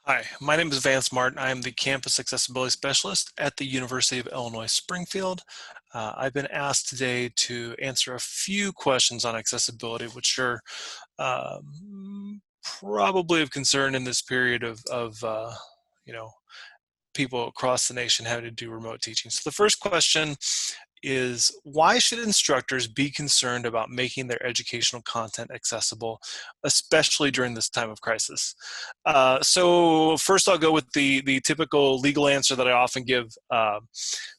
Hi, my name is Vance Martin. I am the Campus Accessibility Specialist at the University of Illinois Springfield. I've been asked today to answer a few questions on accessibility, which are probably of concern in this period of you know, people across the nation having to do remote teaching. So the first question is, why should instructors be concerned about making their educational content accessible, especially during this time of crisis? So first I'll go with the typical legal answer that I often give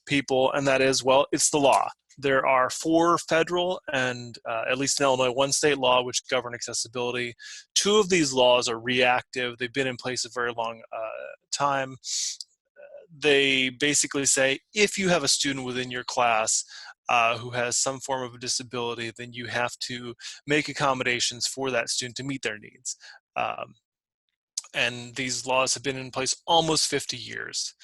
people, and that is, well, it's the law. There are 4 federal and, at least in Illinois, 1 state law which govern accessibility. 2 of these laws are reactive. They've been in place a very long time. They basically say, if you have a student within your class who has some form of a disability, then you have to make accommodations for that student to meet their needs. And these laws have been in place almost 50 years.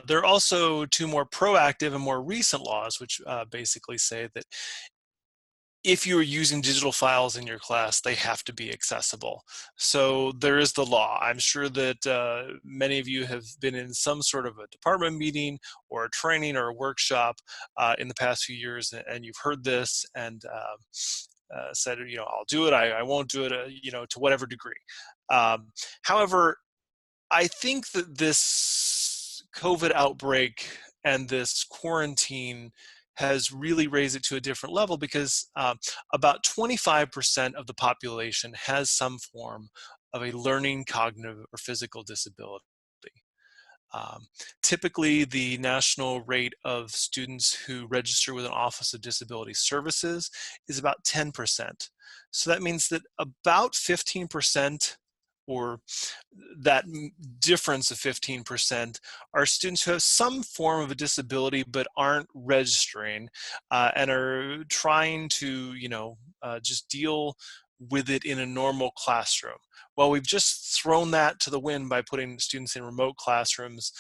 There are also 2 more proactive and more recent laws, which basically say that if you are using digital files in your class, they have to be accessible. So there is the law. I'm sure that many of you have been in some sort of a department meeting or a training or a workshop in the past few years, and you've heard this and said, I'll do it, I won't do it, to whatever degree. However, I think that this COVID outbreak and this quarantine has really raised it to a different level because about 25% of the population has some form of a learning, cognitive, or physical disability. Um, Typically, the national rate of students who register with an Office of Disability Services is about 10%. So that means that about 15%, or that difference of 15%, are students who have some form of a disability but aren't registering and are trying to, just deal with it in a normal classroom. Well, we've just thrown that to the wind by putting students in remote classrooms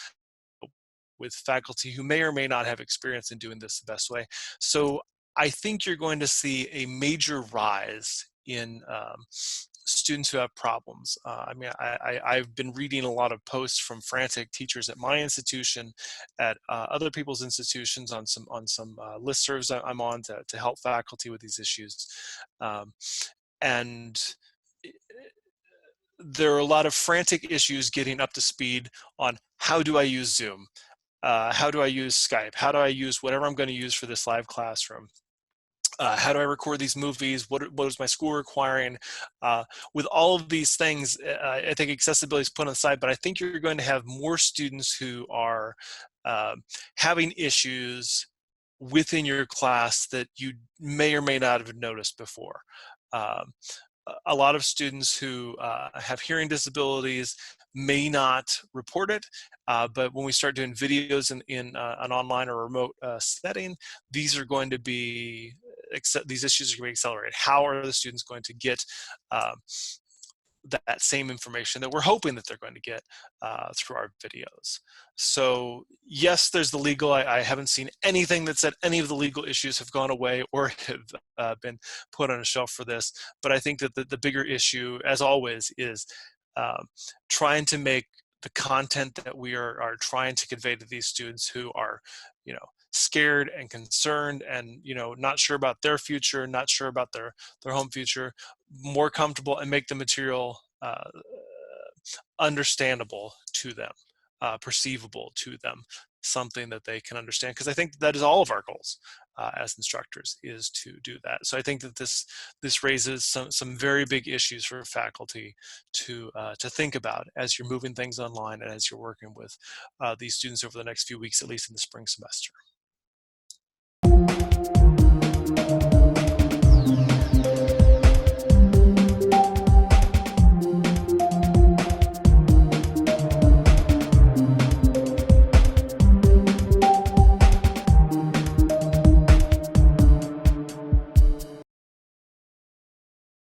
with faculty who may or may not have experience in doing this the best way. So I think you're going to see a major rise in students who have problems. I've been reading a lot of posts from frantic teachers at my institution, at other people's institutions, on some listservs I'm on to help faculty with these issues. And there are a lot of frantic issues getting up to speed on how do I use Zoom? How do I use Skype? How do I use whatever I'm going to use for this live classroom? How do I record these movies? What is my school requiring? With all of these things, I think accessibility is put on the side, but I think you're going to have more students who are having issues within your class that you may or may not have noticed before. A lot of students who have hearing disabilities may not report it, but when we start doing videos in an online or remote setting, these are going to be, these issues are going to be accelerated. How are the students going to get that same information that we're hoping that they're going to get through our videos? So yes, there's the legal. I haven't seen anything that said any of the legal issues have gone away or have been put on a shelf for this. But I think that the bigger issue, as always, is trying to make the content that we are trying to convey to these students who are, scared and concerned and, not sure about their future, not sure about their home future, more comfortable, and make the material understandable to them, perceivable to them, something that they can understand. Because I think that is all of our goals as instructors, is to do that. So I think that this raises some very big issues for faculty to think about as you're moving things online and as you're working with these students over the next few weeks, at least in the spring semester.